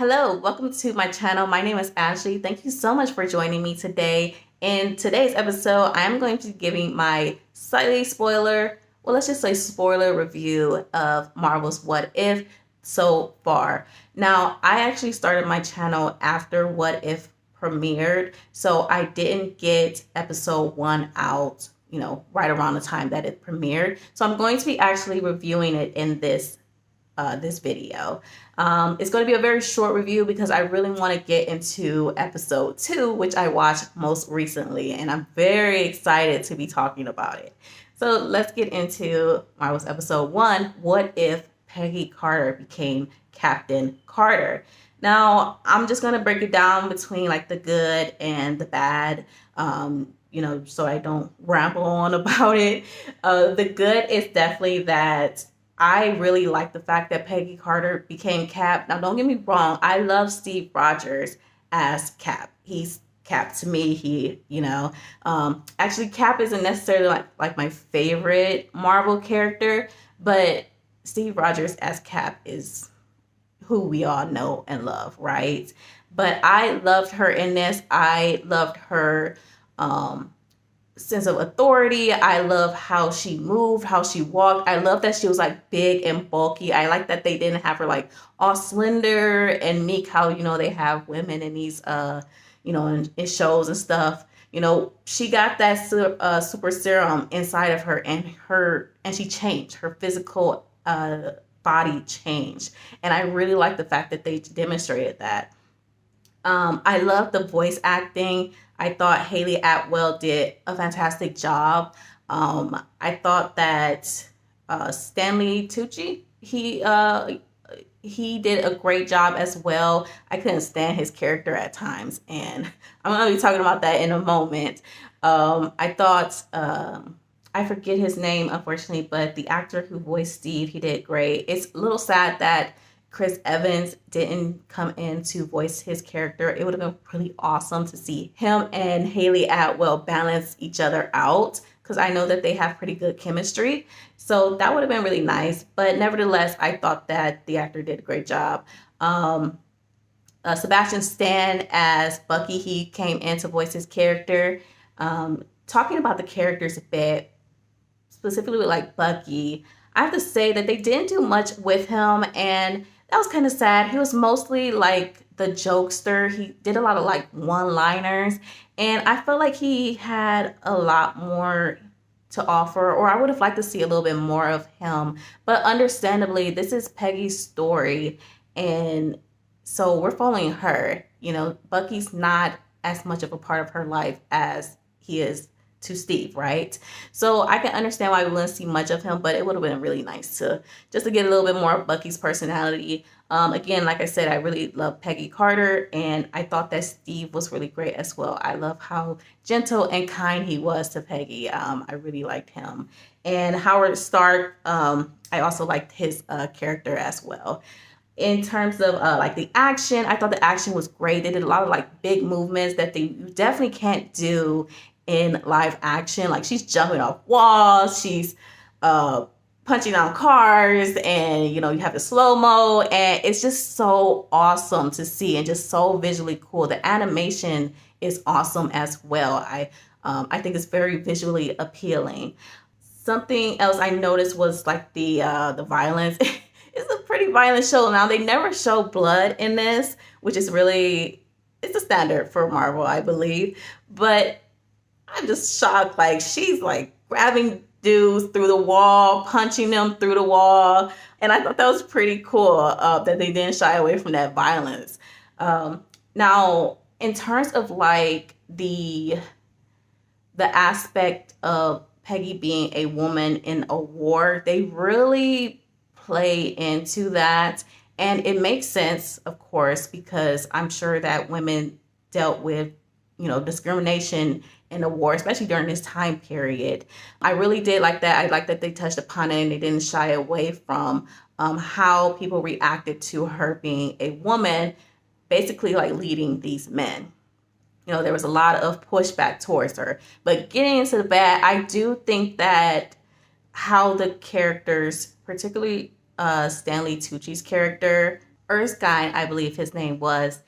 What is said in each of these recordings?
Hello, welcome to my channel. My name is Ashley. Thank you so much for joining me today. In today's episode, I'm going to be giving my slightly let's just say spoiler review of Marvel's What If so far. Now, I actually started my channel after What If premiered, so I didn't get episode 1 out, right around the time that it premiered. So I'm going to be actually reviewing it in this video. It's going to be a very short review because I really want to get into episode 2, which I watched most recently, and I'm very excited to be talking about it. So let's get into Marvel's episode 1, What If Peggy Carter Became Captain Carter? Now, I'm just going to break it down between like the good and the bad, so I don't ramble on about it. The good is definitely that I really like the fact that Peggy Carter became Cap. Now, don't get me wrong. I love Steve Rogers as Cap. He's Cap to me. Actually, Cap isn't necessarily like my favorite Marvel character, but Steve Rogers as Cap is who we all know and love, right? But I loved her in this. I loved her sense of authority. I love how she moved, how she walked. I love that she was like big and bulky. I like that they didn't have her like all slender and meek, how they have women in these in shows and stuff. She got that super serum inside of her, and she changed. Her physical body changed, and I really like the fact that they demonstrated that. I love the voice acting. I thought Haley Atwell did a fantastic job. I thought that Stanley Tucci, he did a great job as well. I couldn't stand his character at times, and I'm going to be talking about that in a moment. I thought I forget his name, unfortunately, but the actor who voiced Steve, he did great. It's a little sad that Chris Evans didn't come in to voice his character. It would have been really awesome to see him and Haley Atwell balance each other out, because I know that they have pretty good chemistry. So that would have been really nice. But nevertheless, I thought that the actor did a great job. Sebastian Stan as Bucky, he came in to voice his character. Talking about the characters a bit, specifically with like Bucky, I have to say that they didn't do much with him, and that was kind of sad. He was mostly like the jokester. He did a lot of like one-liners, and I felt like he had a lot more to offer, or I would have liked to see a little bit more of him. But understandably, this is Peggy's story, and so we're following her. Bucky's not as much of a part of her life as he is to Steve, right? So I can understand why we wouldn't see much of him, but it would have been really nice to get a little bit more of Bucky's personality. Again, like I said, I really love Peggy Carter, and I thought that Steve was really great as well. I love how gentle and kind he was to Peggy. I really liked him. And Howard Stark, I also liked his character as well. In terms of like the action, I thought the action was great. They did a lot of like big movements that they definitely can't do in live action. Like, she's jumping off walls, she's punching on cars, and you have the slow-mo, and it's just so awesome to see and just so visually cool. The animation is awesome as well. I think it's very visually appealing. Something else I noticed was like the violence. It's a pretty violent show. Now, they never show blood in this, which is really, it's a standard for Marvel, I believe. But I'm just shocked. Like, she's like grabbing dudes through the wall, punching them through the wall. And I thought that was pretty cool that they didn't shy away from that violence. Now, in terms of like the aspect of Peggy being a woman in a war, they really play into that. And it makes sense, of course, because I'm sure that women dealt with, discrimination in the war, especially during this time period. I really did like that. I like that they touched upon it and they didn't shy away from how people reacted to her being a woman, basically like leading these men. There was a lot of pushback towards her. But getting into the bad, I do think that how the characters, particularly Stanley Tucci's character, Erskine, I believe his name was,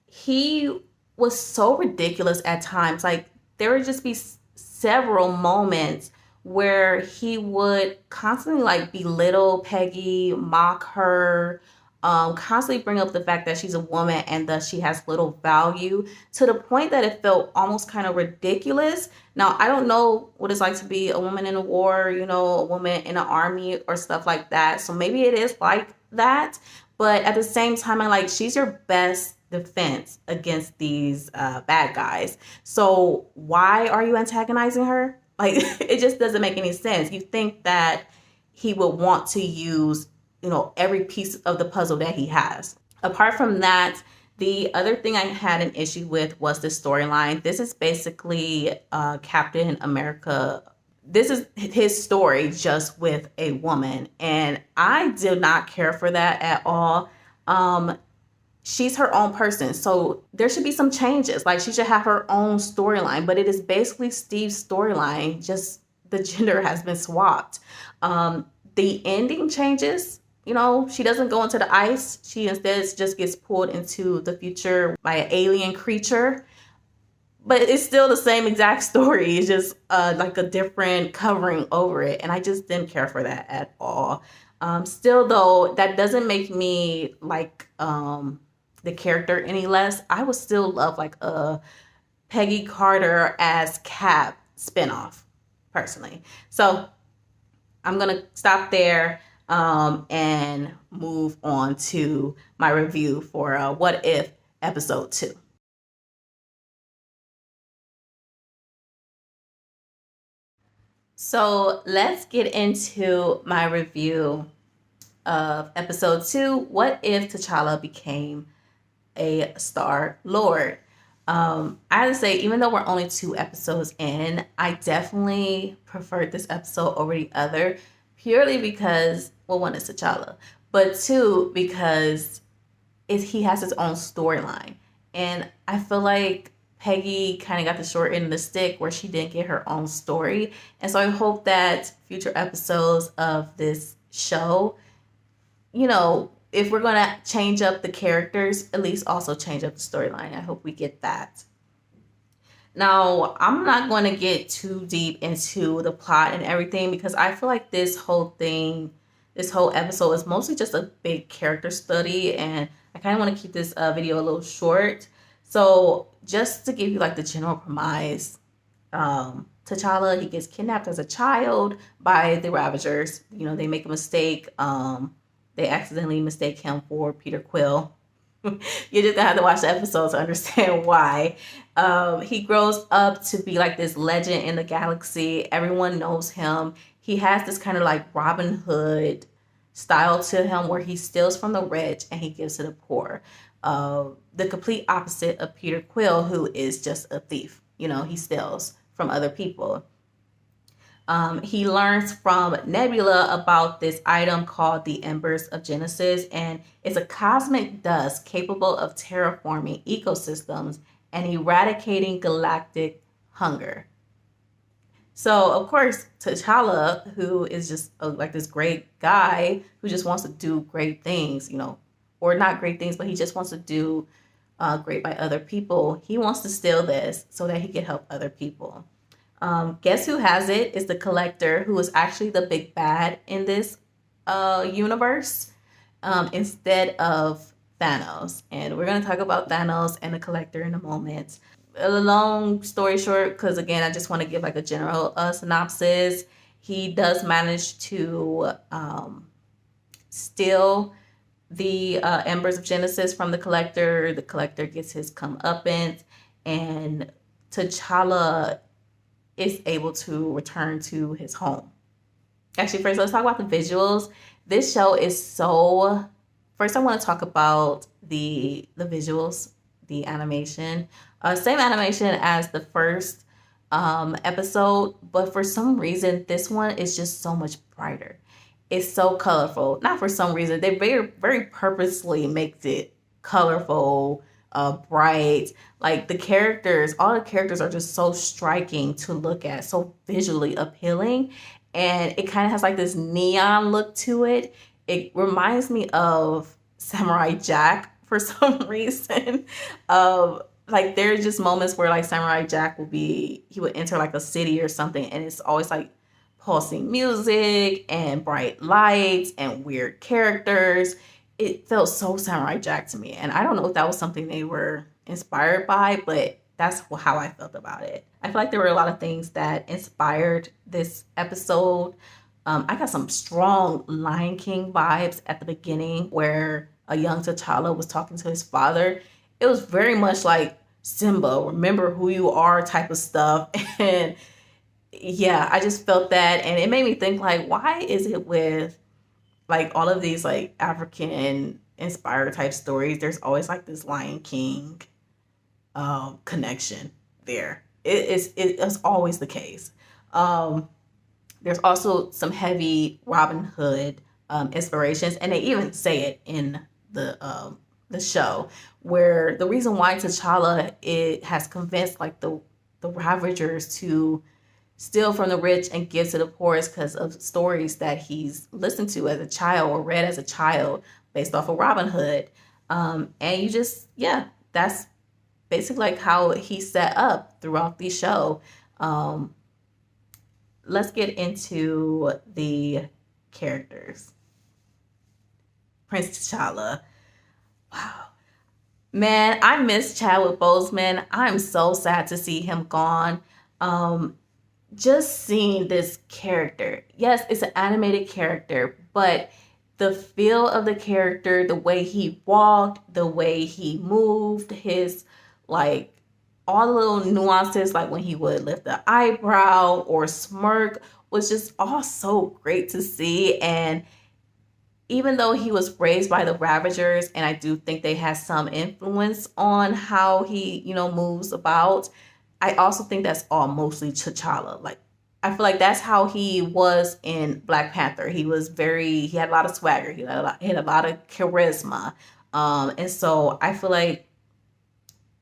he was so ridiculous at times. Like, there would just be several moments where he would constantly like belittle Peggy, mock her, constantly bring up the fact that she's a woman and thus she has little value, to the point that it felt almost kind of ridiculous. Now, I don't know what it's like to be a woman in a war, you know, a woman in an army or stuff like that. So maybe it is like that. But at the same time, I'm like, she's your best defense against these bad guys. So why are you antagonizing her? Like, it just doesn't make any sense. You think that he would want to use, you know, every piece of the puzzle that he has. Apart from that, the other thing I had an issue with was the storyline. This is basically Captain America. This is his story just with a woman. And I did not care for that at all. She's her own person. So there should be some changes. Like, she should have her own storyline. But it is basically Steve's storyline. Just the gender has been swapped. The ending changes. You know, she doesn't go into the ice. She instead just gets pulled into the future by an alien creature. But it's still the same exact story. It's just like a different covering over it. And I just didn't care for that at all. Still, though, that doesn't make me like the character any less. I would still love like a Peggy Carter as Cap spinoff, personally. So I'm going to stop there and move on to my review for What If episode 2. So let's get into my review of episode 2, What If T'Challa Became a Star-Lord. I have to say, even though we're only 2 episodes in, I definitely preferred this episode over the other, purely because, well, one is T'Challa, but 2, because he has his own storyline. And I feel like Peggy kind of got the short end of the stick where she didn't get her own story. And so I hope that future episodes of this show, you know, if we're going to change up the characters, at least also change up the storyline. I hope we get that. Now, I'm not going to get too deep into the plot and everything, because I feel like this whole episode is mostly just a big character study, and I kind of want to keep this video a little short. So just to give you like the general premise, T'Challa, he gets kidnapped as a child by the Ravagers. You know, they make a mistake. They accidentally mistake him for Peter Quill. You just have to watch the episode to understand why. He grows up to be like this legend in the galaxy. Everyone knows him. He has this kind of like Robin Hood style to him, where he steals from the rich and he gives to the poor. The complete opposite of Peter Quill, who is just a thief. You know, he steals from other people. He learns from Nebula about this item called the Embers of Genesis, and it's a cosmic dust capable of terraforming ecosystems and eradicating galactic hunger. So, of course, T'Challa, who is just like this great guy who just wants to do great things, you know, or not great things, but he just wants to do great by other people. He wants to steal this so that he can help other people. Guess who has it? Is the Collector, who is actually the big bad in this universe, instead of Thanos. And we're going to talk about Thanos and the Collector in a moment. A long story short, because again, I just want to give like a general synopsis. He does manage to steal the Embers of Genesis from the Collector. The Collector gets his comeuppance, and T'Challa is able to return to his home. Actually, first, let's talk about the visuals. This show is so... First, I want to talk about the visuals, the animation. Same animation as the first episode, but for some reason, this one is just so much brighter. It's so colorful. Not for some reason. They very purposely makes it colorful, bright. Like the characters, all the characters are just so striking to look at, so visually appealing. And it kind of has like this neon look to it. It reminds me of Samurai Jack for some reason. Like there's just moments where like Samurai Jack he would enter like a city or something, and it's always like pulsing music and bright lights and weird characters. It felt so Samurai Jack to me, and I don't know if that was something they were inspired by, but that's how I felt about it. I feel like there were a lot of things that inspired this episode. I got some strong Lion King vibes at the beginning where a young T'Challa was talking to his father. It was very much like Simba, remember who you are type of stuff. And yeah, I just felt that. And it made me think like, why is it with like all of these like African inspired type stories, there's always like this Lion King connection there. It's always the case. There's also some heavy Robin Hood inspirations, and they even say it in the show, where the reason why T'Challa it has convinced like the Ravagers to steal from the rich and give to the poor is because of stories that he's listened to as a child or read as a child based off of Robin Hood. And you just, yeah, that's basically like how he's set up throughout the show. Let's get into the characters. Prince T'Challa. Wow. Man, I miss Chadwick Boseman. I'm so sad to see him gone. Just seeing this character. Yes, it's an animated character, but the feel of the character, the way he walked, the way he moved, his like all the little nuances, like when he would lift the eyebrow or smirk, was just all so great to see. And even though he was raised by the Ravagers, and I do think they had some influence on how he, moves about, I also think that's all mostly T'Challa. Like, I feel like that's how he was in Black Panther. He had a lot of swagger. He had a lot of charisma. And so I feel like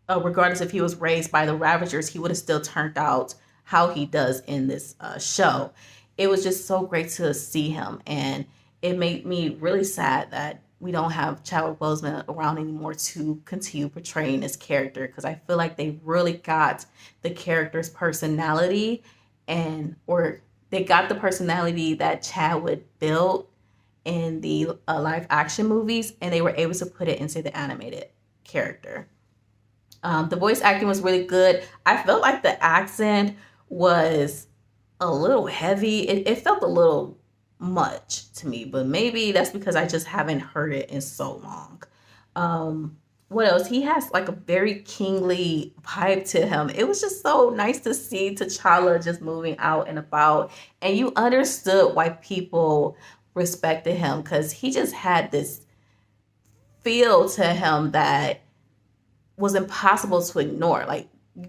regardless if he was raised by the Ravagers, he would have still turned out how he does in this show. It was just so great to see him, and it made me really sad that we don't have Chadwick Boseman around anymore to continue portraying this character, because I feel like they really got the character's personality or they got the personality that Chadwick built in the live action movies, and they were able to put it into the animated character. The voice acting was really good. I felt like the accent was a little heavy. It felt a little much to me, but maybe that's because I just haven't heard it in so long. What else? He has like a very kingly vibe to him. It was just so nice to see T'Challa just moving out and about, and you understood why people respected him, because he just had this feel to him that was impossible to ignore. Like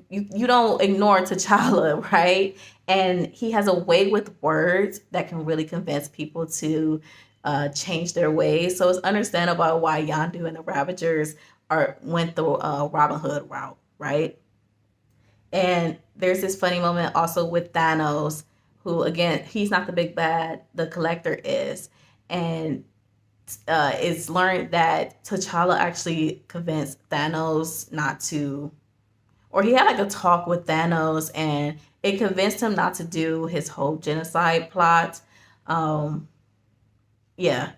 you don't ignore T'Challa, right? And he has a way with words that can really convince people to change their ways. So it's understandable why Yondu and the Ravagers went the Robin Hood route, right? And there's this funny moment also with Thanos, who again, he's not the big bad, the Collector is, and it's learned that T'Challa actually convinced Thanos not to, or he had like a talk with Thanos, and it convinced him not to do his whole genocide plot. Yeah,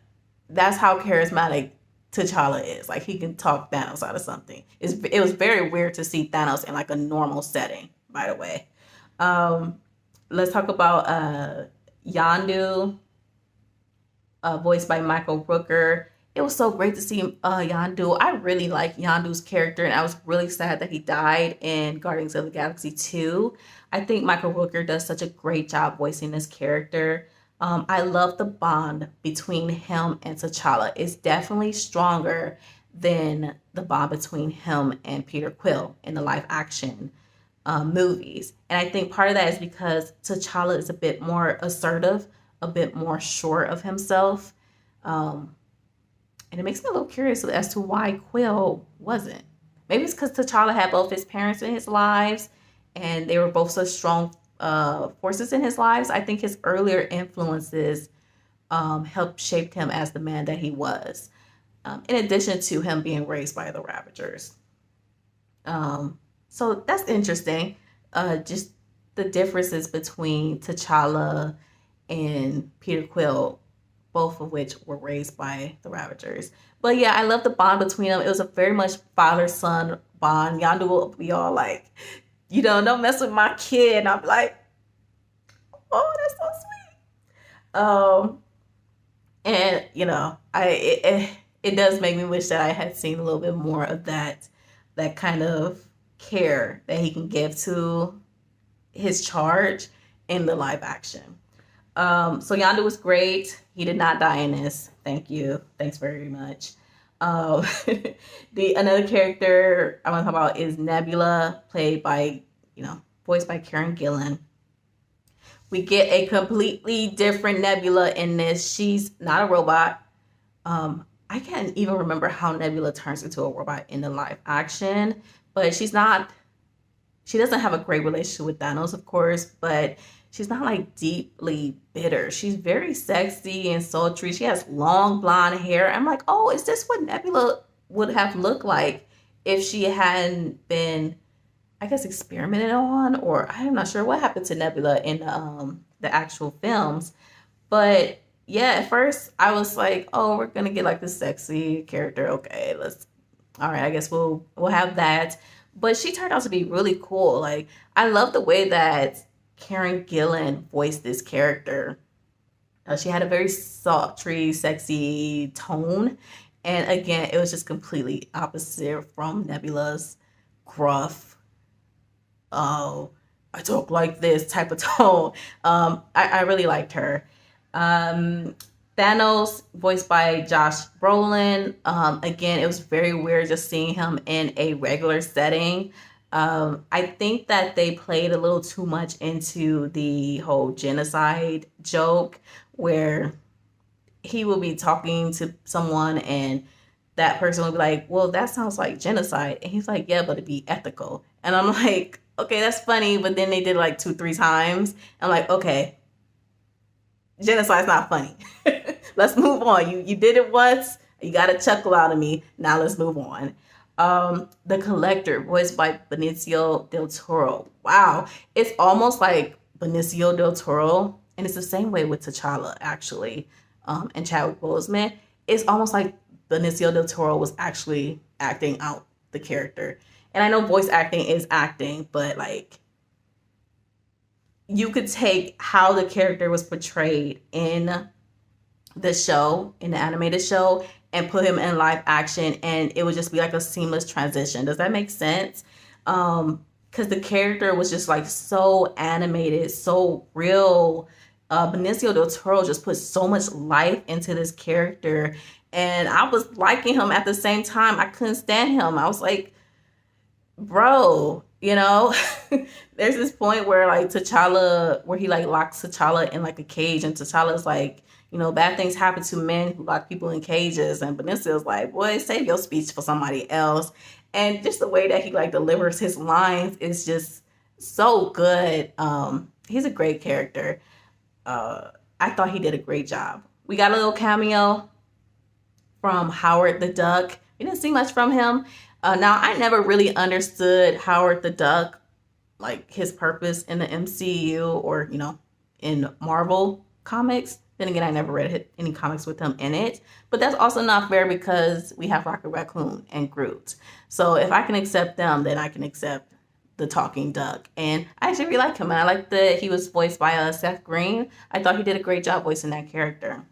that's how charismatic T'Challa is. Like, he can talk Thanos out of something. It was very weird to see Thanos in like a normal setting, by the way. Let's talk about Yondu, voiced by Michael Rooker. It was so great to see Yondu. I really like Yondu's character, and I was really sad that he died in Guardians of the Galaxy 2. I think Michael Rooker does such a great job voicing this character. I love the bond between him and T'Challa. It's definitely stronger than the bond between him and Peter Quill in the live action movies. And I think part of that is because T'Challa is a bit more assertive, a bit more sure of himself. And it makes me a little curious as to why Quill wasn't. Maybe it's because T'Challa had both his parents in his lives, and they were both such strong forces in his lives. I think his earlier influences helped shape him as the man that he was. in addition to him being raised by the Ravagers. So that's interesting. Just the differences between T'Challa and Peter Quill, both of which were raised by the Ravagers. But yeah, I love the bond between them. It was a very much father-son bond. Yondu will be all like, don't mess with my kid. And I'm like, oh, that's so sweet. And it does make me wish that I had seen a little bit more of that kind of care that he can give to his charge in the live action. So Yondu was great. He did not die in this. Thank you. Thanks very much. Another character I want to talk about is Nebula, played by, voiced by Karen Gillan. We get a completely different Nebula in this. She's not a robot. I can't even remember how Nebula turns into a robot in the live action, but she doesn't have a great relationship with Thanos, of course, but she's not like deeply bitter. She's very sexy and sultry. She has long blonde hair. I'm like, oh, is this what Nebula would have looked like if she hadn't been, I guess, experimented on? Or I'm not sure what happened to Nebula in the actual films. But yeah, at first I was like, oh, we're gonna get like this sexy character. Okay, all right, I guess we'll have that. But she turned out to be really cool. Like, I love the way that Karen Gillan voiced this character. She had a very sultry, sexy tone. And again, it was just completely opposite from Nebula's gruff, oh, I talk like this type of tone. I really liked her. Thanos, voiced by Josh Brolin. Again, it was very weird just seeing him in a regular setting. I think that they played a little too much into the whole genocide joke, where he will be talking to someone and that person will be like, well, that sounds like genocide. And he's like, yeah, but it'd be ethical. And I'm like, okay, that's funny. But then they did like 2-3 times. I'm like, okay, genocide's not funny. Let's move on. You did it once. You got a chuckle out of me. Now let's move on. The Collector, voiced by Benicio del Toro. Wow. It's almost like Benicio del Toro. And it's the same way with T'Challa, actually. And Chadwick Boseman. It's almost like Benicio del Toro was actually acting out the character. And I know voice acting is acting, but like, you could take how the character was portrayed in the show, in the animated show, and put him in live action, and it would just be like a seamless transition. Does that make sense? Because the character was just like so animated, so real. Benicio del Toro just put so much life into this character, and I was liking him at the same time. I couldn't stand him. I was like, bro, there's this point where like T'Challa, where he like locks T'Challa in like a cage, and T'Challa's like, bad things happen to men who lock people in cages, and Benicio's like, boy, save your speech for somebody else. And just the way that he like delivers his lines is just so good. He's a great character. I thought he did a great job. We got a little cameo from Howard the Duck. We didn't see much from him. Now, I never really understood Howard the Duck, like his purpose in the MCU or, in Marvel comics. Then again, I never read any comics with him in it. But that's also not fair because we have Rocket Raccoon and Groot. So if I can accept them, then I can accept the talking duck. And I actually really like him. And I like that he was voiced by Seth Green. I thought he did a great job voicing that character.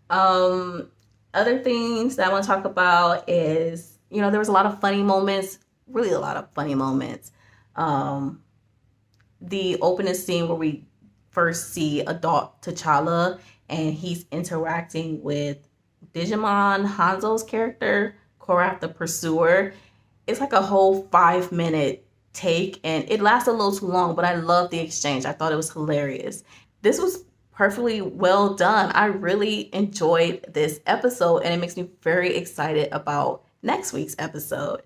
Other things that I want to talk about is, there was a lot of funny moments, really a lot of funny moments. The opening scene where we first see adult T'Challa and he's interacting with Digimon Hanzo's character, Korath the Pursuer. It's like a whole 5-minute take, and it lasted a little too long, but I love the exchange. I thought it was hilarious. This was perfectly well done. I really enjoyed this episode, and it makes me very excited about next week's episode.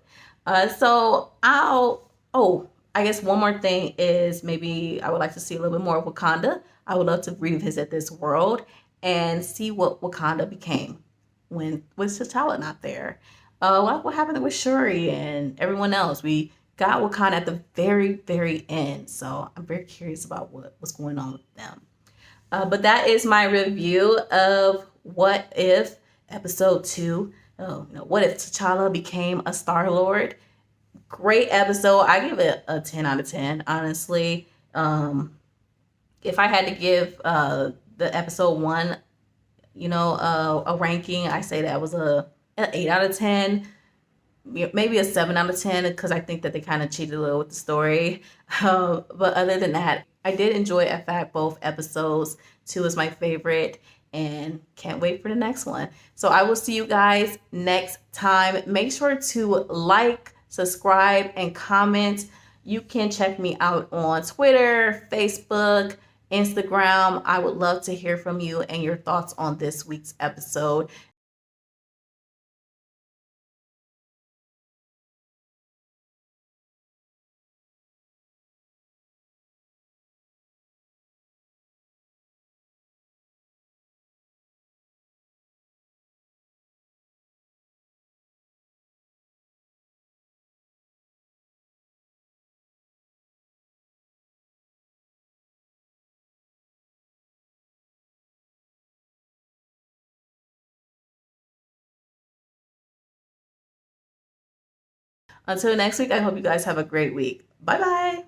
I guess one more thing is maybe I would like to see a little bit more of Wakanda. I would love to revisit this world and see what Wakanda became. when with T'Challa not there? What happened with Shuri and everyone else? We got Wakanda at the very, very end. So I'm very curious about what was going on with them. But that is my review of What If episode 2. Oh, no, what if T'Challa became a Star Lord? Great episode. I give it a 10 out of 10, honestly. If I had to give the episode 1, a ranking, I say that was an 8 out of 10, maybe a 7 out of 10, because I think that they kind of cheated a little with the story. But other than that, I did enjoy, in fact, both episodes. 2 is my favorite, and can't wait for the next one. So I will see you guys next time. Make sure to like, subscribe, and comment. You can check me out on Twitter, Facebook, Instagram. I would love to hear from you and your thoughts on this week's episode. Until next week, I hope you guys have a great week. Bye bye.